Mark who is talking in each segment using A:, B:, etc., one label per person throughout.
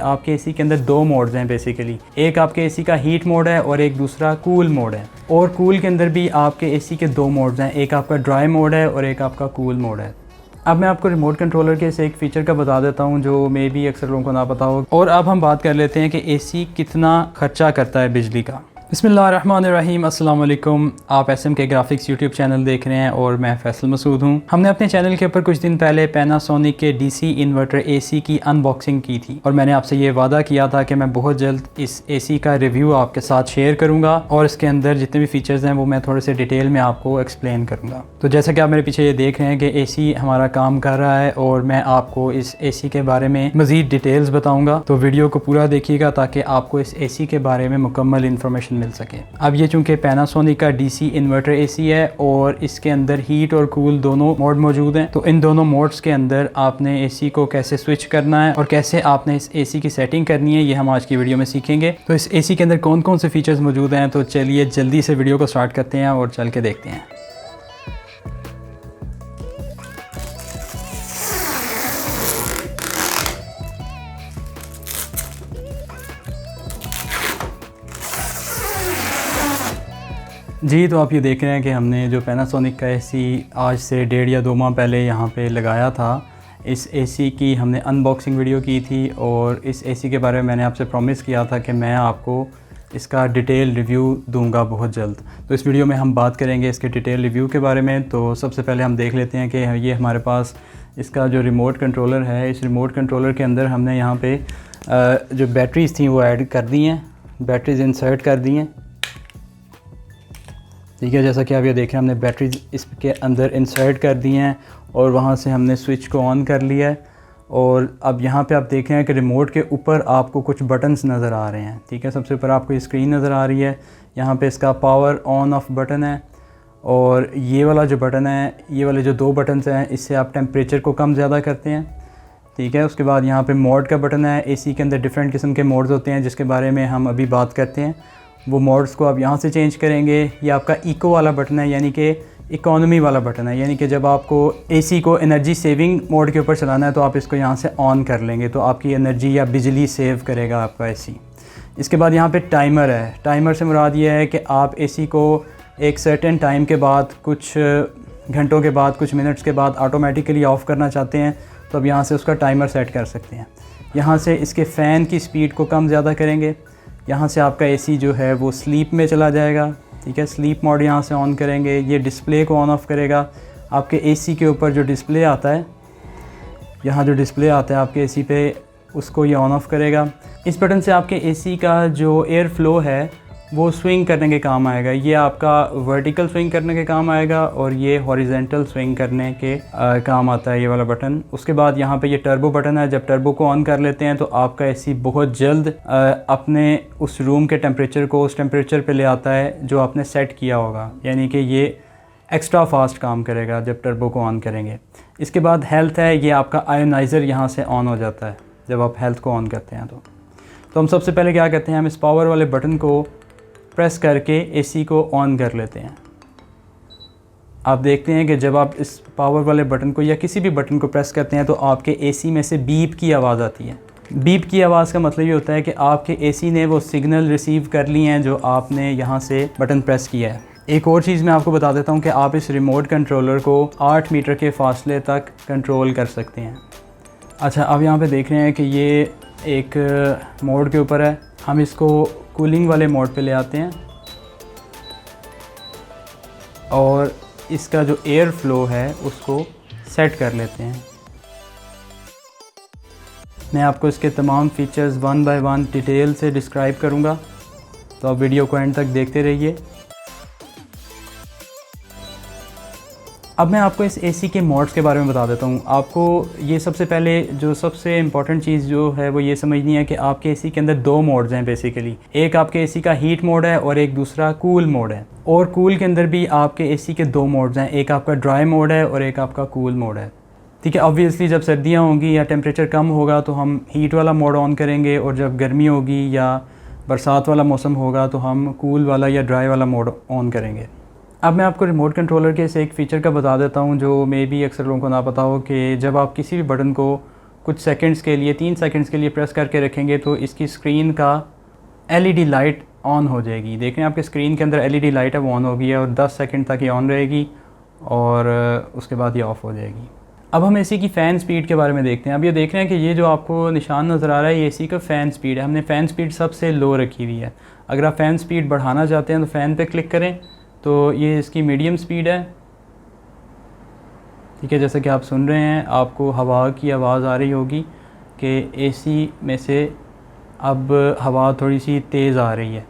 A: आपके एसी के अंदर दो मोड्स हैं बेसिकली। एक आपके एसी का हीट मोड है और एक दूसरा कूल मोड है। और कूल के अंदर भी आपके एसी के दो मोड्स हैं, एक आपका ड्राई मोड है और एक आपका कूल मोड है। अब मैं आपको रिमोट कंट्रोलर के इस एक फ़ीचर का बता देता हूं जो मे बी अक्सर लोगों को ना पता हो। और अब हम बात कर लेते हैं कि एसी कितना खर्चा करता है बिजली का। बिस्मिल्लाहिर्रहमानिर्रहीम, अस्सलाम वालेकुम। आप एसएम के ग्राफिक्स यूट्यूब चैनल देख रहे हैं और मैं फैसल मसूद हूं। हमने अपने चैनल के ऊपर कुछ दिन पहले पैनासोनिक के डीसी इन्वर्टर एसी की अनबॉक्सिंग की थी और मैंने आपसे ये वादा किया था कि मैं बहुत जल्द इस एसी का रिव्यू आपके साथ शेयर करूंगा और इसके अंदर जितने भी फीचर्स हैं वो मैं थोड़े से डिटेल में आपको एक्सप्लेन करूँगा। तो जैसा कि आप मेरे पीछे ये देख रहे हैं कि एसी हमारा काम कर रहा है और मैं आपको इस एसी के बारे में मज़ीद डिटेल्स बताऊँगा। तो वीडियो को पूरा देखिएगा ताकि आपको इस एसी के बारे में मुकम्मल इन्फॉर्मेशन मिल सके। अब ये चूंकि पैनासोनिक का डीसी इन्वर्टर एसी है और इसके अंदर हीट और कूल दोनों मोड मौजूद हैं, तो इन दोनों मोड्स के अंदर आपने एसी को कैसे स्विच करना है और कैसे आपने इस एसी की सेटिंग करनी है, ये हम आज की वीडियो में सीखेंगे। तो इस एसी के अंदर कौन कौन से फीचर्स मौजूद हैं, तो चलिए जल्दी से वीडियो को स्टार्ट करते हैं और चल के देखते हैं। जी, तो आप ये देख रहे हैं कि हमने जो पैनासोनिक का एसी आज से 1.5 या 2 माह पहले यहाँ पे लगाया था। इस एसी की हमने अनबॉक्सिंग वीडियो की थी और इस एसी के बारे में मैंने आपसे प्रॉमिस किया था कि मैं आपको इसका डिटेल रिव्यू दूंगा बहुत जल्द। तो इस वीडियो में हम बात करेंगे इसके डिटेल रिव्यू के बारे में। तो सबसे पहले हम देख लेते हैं कि ये हमारे पास इसका जो रिमोट कंट्रोलर है। इस रिमोट कंट्रोलर के अंदर हमने यहाँ पर जो बैटरीज़ थी वो ऐड कर दी हैं, बैटरीज़ इंसर्ट कर दी हैं। ठीक है, जैसा कि आप ये देख रहे हैं हमने बैटरीज इसके अंदर इंसर्ट कर दी हैं और वहाँ से हमने स्विच को ऑन कर लिया है। और अब यहाँ पे आप देख रहे हैं कि रिमोट के ऊपर आपको कुछ बटन्स नज़र आ रहे हैं। ठीक है, सबसे ऊपर आपको ये स्क्रीन नज़र आ रही है, यहाँ पे इसका पावर ऑन ऑफ बटन है और ये वाला जो बटन है, ये वाले जो 2 बटन्स हैं, इससे आप टेम्परेचर को कम ज़्यादा करते हैं। ठीक है, उसके बाद यहाँ पर मोड का बटन है। एसी के अंदर डिफरेंट किस्म के मोड्स होते हैं जिसके बारे में हम अभी बात करते हैं। वो मोड्स को आप यहाँ से चेंज करेंगे। ये आपका इको वाला बटन है, यानी कि इकोनॉमी वाला बटन है, यानी कि जब आपको एसी को एनर्जी सेविंग मोड के ऊपर चलाना है तो आप इसको यहाँ से ऑन कर लेंगे तो आपकी एनर्जी या बिजली सेव करेगा आपका एसी। इसके बाद यहाँ पे टाइमर है। टाइमर से मुराद ये है कि आप एसी को एक सर्टेन टाइम के बाद, कुछ घंटों के बाद, कुछ मिनट्स के बाद ऑटोमेटिकली ऑफ़ करना चाहते हैं तो अब यहाँ से उसका टाइमर सेट कर सकते हैं। यहाँ से इसके फ़ैन की स्पीड को कम ज़्यादा करेंगे। यहाँ से आपका एसी जो है वो स्लीप में चला जाएगा। ठीक है, स्लीप मोड यहाँ से ऑन करेंगे। ये डिस्प्ले को ऑन ऑफ़ करेगा। आपके एसी के ऊपर जो डिस्प्ले आता है, यहाँ जो डिस्प्ले आता है आपके एसी पे, उसको ये ऑन ऑफ़ करेगा। इस बटन से आपके एसी का जो एयर फ्लो है वो स्विंग करने के काम आएगा। ये आपका वर्टिकल स्विंग करने के काम आएगा और ये हॉरिजेंटल स्विंग करने के काम आता है ये वाला बटन। उसके बाद यहाँ पे ये टर्बो बटन है। जब टर्बो को ऑन कर लेते हैं तो आपका एसी बहुत जल्द अपने उस रूम के टेम्परेचर को उस टेम्परेचर पे ले आता है जो आपने सेट किया होगा, यानी कि ये एक्स्ट्रा फास्ट काम करेगा जब टर्बो को ऑन करेंगे। इसके बाद हेल्थ है। ये आपका आयोनाइज़र यहाँ से ऑन हो जाता है जब आप हेल्थ को ऑन करते हैं। तो हम सबसे पहले क्या करते हैं, हम इस पावर वाले बटन को प्रेस करके एसी को ऑन कर लेते हैं। आप देखते हैं कि जब आप इस पावर वाले बटन को या किसी भी बटन को प्रेस करते हैं तो आपके एसी में से बीप की आवाज़ आती है। बीप की आवाज़ का मतलब ये होता है कि आपके एसी ने वो सिग्नल रिसीव कर ली हैं जो आपने यहाँ से बटन प्रेस किया है। एक और चीज़ मैं आपको बता देता हूँ कि आप इस रिमोट कंट्रोलर को 8 मीटर के फासले तक कंट्रोल कर सकते हैं। अच्छा, अब यहाँ पे देख रहे हैं कि ये एक मोड के ऊपर है। हम इसको कूलिंग वाले मोड पे ले आते हैं और इसका जो एयर फ्लो है उसको सेट कर लेते हैं। मैं आपको इसके तमाम फीचर्स 1 बाय 1 डिटेल से डिस्क्राइब करूँगा, तो आप वीडियो को एंड तक देखते रहिए। अब मैं आपको इस एसी के मोड्स के बारे में बता देता हूँ। आपको ये सबसे पहले जो सबसे इम्पॉर्टेंट चीज़ जो है वो ये समझनी है कि आपके एसी के अंदर 2 मोड्स हैं बेसिकली। एक आपके एसी का हीट मोड है और एक दूसरा कूल मोड है। और कूल के अंदर भी आपके एसी के 2 मोड्स हैं, एक आपका ड्राई मोड है और एक आपका कूल मोड है। ठीक है, ऑब्वियसली जब सर्दियाँ होंगी या टेम्परेचर कम होगा तो हम हीट वाला मोड ऑन करेंगे और जब गर्मी होगी या बरसात वाला मौसम होगा तो हम कूल वाला या ड्राई वाला मोड ऑन करेंगे। अब मैं आपको रिमोट कंट्रोलर के इस एक फ़ीचर का बता देता हूँ जो मे बी अक्सर लोगों को ना पता हो कि जब आप किसी भी बटन को कुछ सेकंड्स के लिए 3 सेकंड्स के लिए प्रेस करके रखेंगे तो इसकी स्क्रीन का LED लाइट ऑन हो जाएगी। देखें आपके स्क्रीन के अंदर LED लाइट है वो ऑन हो गई है और 10 सेकंड तक ये ऑन रहेगी और उसके बाद ये ऑफ़ हो जाएगी। अब हम AC की फ़ैन स्पीड के बारे में देखते हैं। अब ये देख रहे हैं कि ये जो आपको निशान नज़र आ रहा है ये AC का फ़ैन स्पीड है। हमने फ़ैन स्पीड सबसे लो रखी हुई है। अगर आप फ़ैन स्पीड बढ़ाना चाहते हैं तो फ़ैन पे क्लिक करें तो ये इसकी मीडियम स्पीड है, ठीक है। जैसे कि आप सुन रहे हैं आपको हवा की आवाज़ आ रही होगी कि AC में से अब हवा थोड़ी सी तेज़ आ रही है,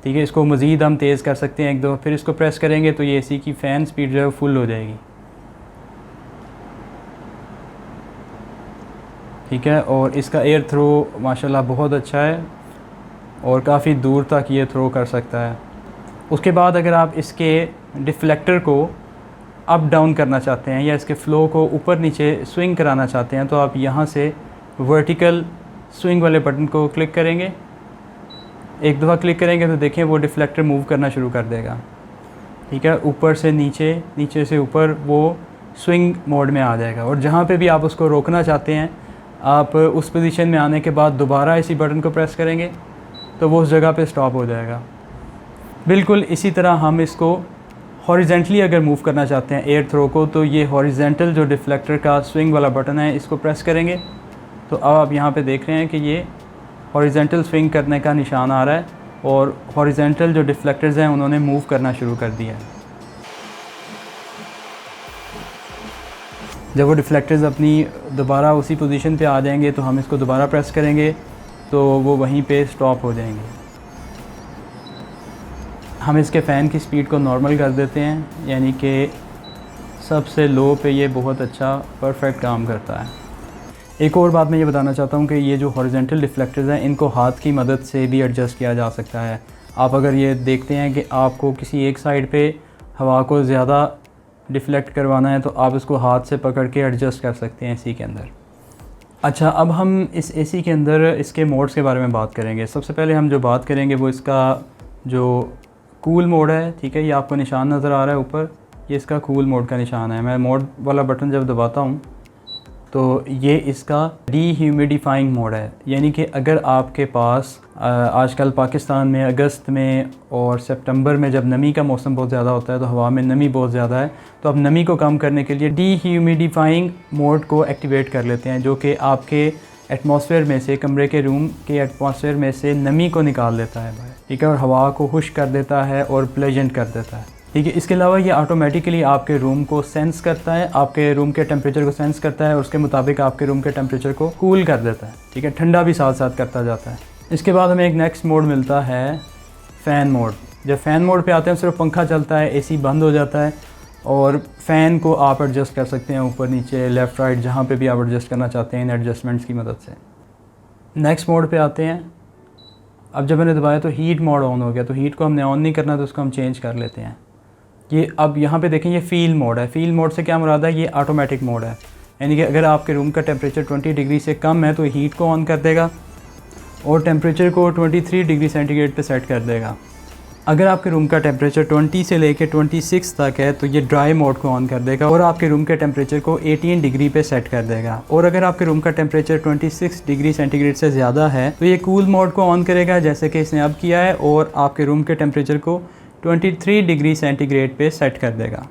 A: ठीक है। इसको मज़ीद हम तेज़ कर सकते हैं एक दो, फिर इसको प्रेस करेंगे तो ये AC की फ़ैन स्पीड जो है फुल हो जाएगी, ठीक है। और इसका एयर थ्रो माशाल्लाह बहुत अच्छा है और काफ़ी दूर तक ये थ्रो कर सकता है। उसके बाद अगर आप इसके डिफ्लेक्टर को अप डाउन करना चाहते हैं या इसके फ़्लो को ऊपर नीचे स्विंग कराना चाहते हैं तो आप यहाँ से वर्टिकल स्विंग वाले बटन को क्लिक करेंगे। एक दफ़ा क्लिक करेंगे तो देखें वो डिफ्लेक्टर मूव करना शुरू कर देगा, ठीक है। ऊपर से नीचे, नीचे से ऊपर वो स्विंग मोड में आ जाएगा। और जहाँ पे भी आप उसको रोकना चाहते हैं आप उस पोजीशन में आने के बाद दोबारा इसी बटन को प्रेस करेंगे तो वो उस जगह पे स्टॉप हो जाएगा। बिल्कुल इसी तरह हम इसको हॉरिजेंटली अगर मूव करना चाहते हैं एयर थ्रो को तो ये हॉरिजेंटल जो डिफ्लेक्टर का स्विंग वाला बटन है इसको प्रेस करेंगे तो अब आप यहाँ पे देख रहे हैं कि ये हॉरिजेंटल स्विंग करने का निशान आ रहा है और हॉरिजेंटल जो डिफ्लेक्टर्स हैं उन्होंने मूव करना शुरू कर दिया है। जब वो डिफ्लेक्टर्स अपनी दोबारा उसी पोजीशन पे आ जाएंगे तो हम इसको दोबारा प्रेस करेंगे तो वो वहीं पे स्टॉप हो जाएंगे। हम इसके फ़ैन की स्पीड को नॉर्मल कर देते हैं, यानी कि सबसे लो पे ये बहुत अच्छा परफेक्ट काम करता है। एक और बात मैं ये बताना चाहता हूँ कि ये जो हॉरिजेंटल डिफ्लेक्टर्स हैं इनको हाथ की मदद से भी एडजस्ट किया जा सकता है। आप अगर ये देखते हैं कि आपको किसी एक साइड पे हवा को ज़्यादा डिफ्लेक्ट करवाना है तो आप इसको हाथ से पकड़ के एडजस्ट कर सकते हैं AC के अंदर। अच्छा, अब हम इस AC के अंदर इसके मोड्स के बारे में बात करेंगे। सबसे पहले हम जो बात करेंगे वो इसका जो कूल मोड है, ठीक है। ये आपको निशान नज़र आ रहा है ऊपर, ये इसका कूल मोड का निशान है। मैं मोड वाला बटन जब दबाता हूँ तो ये इसका डीह्यूमिडिफाइंग मोड है, यानी कि अगर आपके पास आजकल पाकिस्तान में अगस्त में और सितंबर में जब नमी का मौसम बहुत ज़्यादा होता है तो हवा में नमी बहुत ज़्यादा है, तो अब नमी को कम करने के लिए डीह्यूमिडिफाइंग मोड को एक्टिवेट कर लेते हैं, जो कि आपके एटमॉस्फेयर में से, कमरे के रूम के एटमॉस्फेयर में से नमी को निकाल देता है, ठीक है, और हवा को खुश्क कर देता है और प्लेजेंट कर देता है, ठीक है। इसके अलावा ये ऑटोमेटिकली आपके रूम को सेंस करता है, आपके रूम के टेम्परेचर को सेंस करता है और उसके मुताबिक आपके रूम के टेम्परेचर को कूल कर देता है, ठीक है, ठंडा भी साथ साथ करता जाता है। इसके बाद हमें एक नेक्स्ट मोड मिलता है फ़ैन मोड। जब फ़ैन मोड पे आते हैं सिर्फ पंखा चलता है, AC बंद हो जाता है और फ़ैन को आप एडजस्ट कर सकते हैं ऊपर नीचे लेफ़्ट राइट जहाँ पे भी आप एडजस्ट करना चाहते हैं इन एडजस्टमेंट्स की मदद से। नेक्स्ट मोड पे आते हैं। अब जब मैंने दबाया तो हीट मोड ऑन हो गया, तो हीट को हमने ऑन नहीं करना तो उसको हम चेंज कर लेते हैं। ये अब यहाँ पे देखें ये फ़ील मोड है। फ़ील मोड से क्या मुराद है, ये ऑटोमेटिक मोड है, यानी कि अगर आपके रूम का टेम्परेचर 20 डिग्री से कम है तो हीट को ऑन कर देगा और टेम्परेचर को 23 डिग्री सेंटीग्रेड पे सेट कर देगा। अगर आपके रूम का टेम्परेचर 20 से लेके 26 तक है तो ये ड्राई मोड को ऑन कर देगा और आपके रूम के टेम्परेचर को 18 डिग्री पे सेट कर देगा। और अगर आपके रूम का टेम्परेचर 26 डिग्री सेंटीग्रेड से ज़्यादा है तो ये कूल मोड को ऑन करेगा, जैसे कि इसने अब किया है, और आपके रूम के टेम्परेचर को 23 डिग्री सेंटीग्रेड पे सेट कर देगा।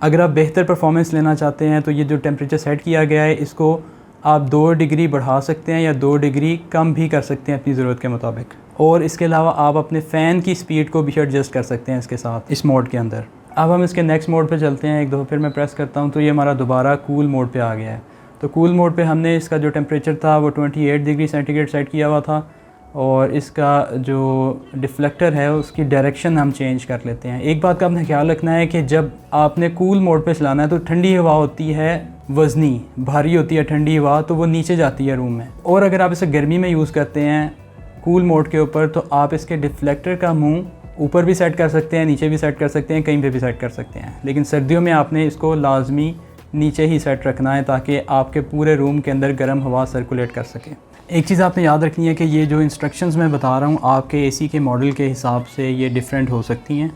A: अगर आप बेहतर परफॉर्मेंस लेना चाहते हैं तो ये जो टेम्परेचर सेट किया गया है इसको आप 2 डिग्री बढ़ा सकते हैं या 2 डिग्री कम भी कर सकते हैं अपनी ज़रूरत के मुताबिक। और इसके अलावा आप अपने फ़ैन की स्पीड को भी एडजस्ट कर सकते हैं इसके साथ, इस मोड के अंदर। अब हम इसके नेक्स्ट मोड पे चलते हैं। एक दफ़ा फिर मैं प्रेस करता हूँ तो ये हमारा दोबारा कूल मोड पे आ गया है। तो कूल मोड पे हमने इसका जो टेम्परेचर था वो 28 डिग्री सेंटीग्रेड सेट किया हुआ था और इसका जो डिफ्लेक्टर है उसकी डायरेक्शन हम चेंज कर लेते हैं। एक बात का आपने ख्याल रखना है कि जब आपने कूल मोड पे चलाना है तो ठंडी हवा होती है वज़नी, भारी होती है ठंडी हवा, तो वो नीचे जाती है रूम में। और अगर आप इसे गर्मी में यूज़ करते हैं कूल मोड के ऊपर तो आप इसके डिफ्लेक्टर का मुंह ऊपर भी सेट कर सकते हैं, नीचे भी सेट कर सकते हैं, कहीं पे भी सेट कर सकते हैं, लेकिन सर्दियों में आपने इसको लाजमी नीचे ही सेट रखना है ताकि आपके पूरे रूम के अंदर गर्म हवा सर्कुलेट कर सके। एक चीज़ आपने याद रखनी है कि ये जो इंस्ट्रक्शंस मैं बता रहा हूँ आपके AC के मॉडल के हिसाब से ये डिफरेंट हो सकती हैं,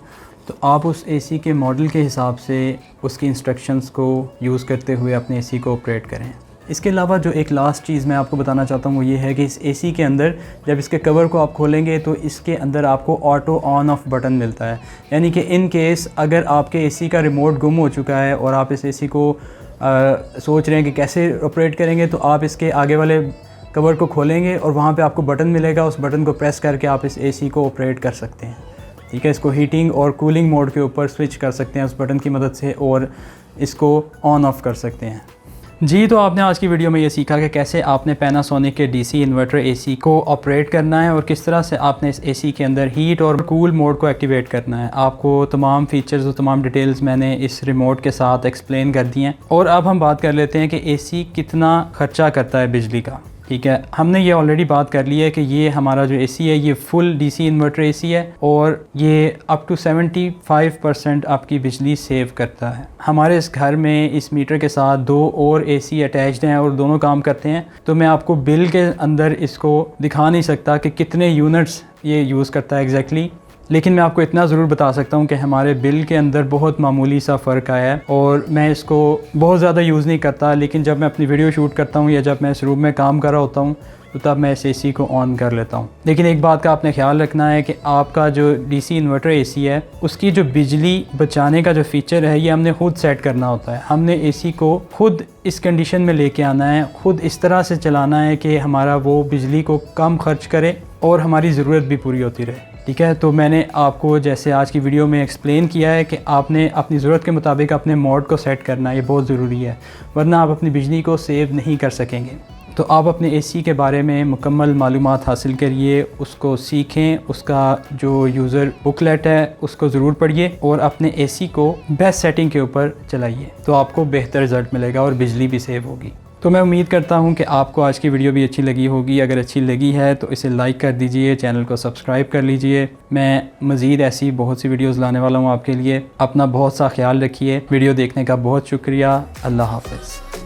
A: तो आप उस AC के मॉडल के हिसाब से उसकी इंस्ट्रक्शंस को यूज़ करते हुए अपने AC को ऑपरेट करें। इसके अलावा जो एक लास्ट चीज़ मैं आपको बताना चाहता हूँ वो ये है कि इस एसी के अंदर जब इसके कवर को आप खोलेंगे तो इसके अंदर आपको ऑटो ऑन ऑफ बटन मिलता है। यानी कि इन केस अगर आपके एसी का रिमोट गुम हो चुका है और आप इस एसी को सोच रहे हैं कि कैसे ऑपरेट करेंगे, तो आप इसके आगे वाले कवर को खोलेंगे और वहाँ पे आपको बटन मिलेगा। उस बटन को प्रेस करके आप इस एसी को ऑपरेट कर सकते हैं। ठीक है, इसको हीटिंग और कूलिंग मोड के ऊपर स्विच कर सकते हैं उस बटन की मदद से और इसको ऑन ऑफ़ कर सकते हैं। जी, तो आपने आज की वीडियो में ये सीखा कि कैसे आपने पैनासोनिक के डीसी इन्वर्टर एसी को ऑपरेट करना है और किस तरह से आपने इस एसी के अंदर हीट और कूल मोड को एक्टिवेट करना है। आपको तमाम फीचर्स और तमाम डिटेल्स मैंने इस रिमोट के साथ एक्सप्लेन कर दी हैं। और अब हम बात कर लेते हैं कि एसी कितना खर्चा करता है बिजली का। ठीक है, हमने ये ऑलरेडी बात कर ली है कि ये हमारा जो एसी है ये फुल डीसी इन्वर्टर एसी है और ये अप टू 75% आपकी बिजली सेव करता है। हमारे इस घर में इस मीटर के साथ 2 और एसी अटैच्ड हैं और दोनों काम करते हैं, तो मैं आपको बिल के अंदर इसको दिखा नहीं सकता कि कितने यूनिट्स ये यूज़ करता है एग्जैक्टली, लेकिन मैं आपको इतना ज़रूर बता सकता हूँ कि हमारे बिल के अंदर बहुत मामूली सा फ़र्क आया है। और मैं इसको बहुत ज़्यादा यूज़ नहीं करता, लेकिन जब मैं अपनी वीडियो शूट करता हूँ या जब मैं इस रूम में काम कर रहा होता हूँ तो तब मैं इस एसी को ऑन कर लेता हूँ। लेकिन एक बात का आपने ख्याल रखना है कि आपका जो डीसी इन्वर्टर एसी है उसकी जो बिजली बचाने का जो फ़ीचर है ये हमने खुद सेट करना होता है। हमने एसी को खुद इस कंडीशन में लेके आना है, खुद इस तरह से चलाना है कि हमारा वो बिजली को कम खर्च करे और हमारी ज़रूरत भी पूरी होती रहे। ठीक है, तो मैंने आपको जैसे आज की वीडियो में एक्सप्लेन किया है कि आपने अपनी ज़रूरत के मुताबिक अपने मोड को सेट करना है, ये बहुत ज़रूरी है, वरना आप अपनी बिजली को सेव नहीं कर सकेंगे। तो आप अपने एसी के बारे में मुकम्मल मालूमात हासिल करिए, उसको सीखें, उसका जो यूज़र बुकलेट है उसको ज़रूर पढ़िए और अपने एसी को बेस्ट सेटिंग के ऊपर चलाइए, तो आपको बेहतर रिज़ल्ट मिलेगा और बिजली भी सेव होगी। तो मैं उम्मीद करता हूं कि आपको आज की वीडियो भी अच्छी लगी होगी। अगर अच्छी लगी है तो इसे लाइक कर दीजिए, चैनल को सब्सक्राइब कर लीजिए। मैं मज़ीद ऐसी बहुत सी वीडियोस लाने वाला हूं आपके लिए। अपना बहुत सा ख्याल रखिए। वीडियो देखने का बहुत शुक्रिया। अल्लाह हाफ़िज़।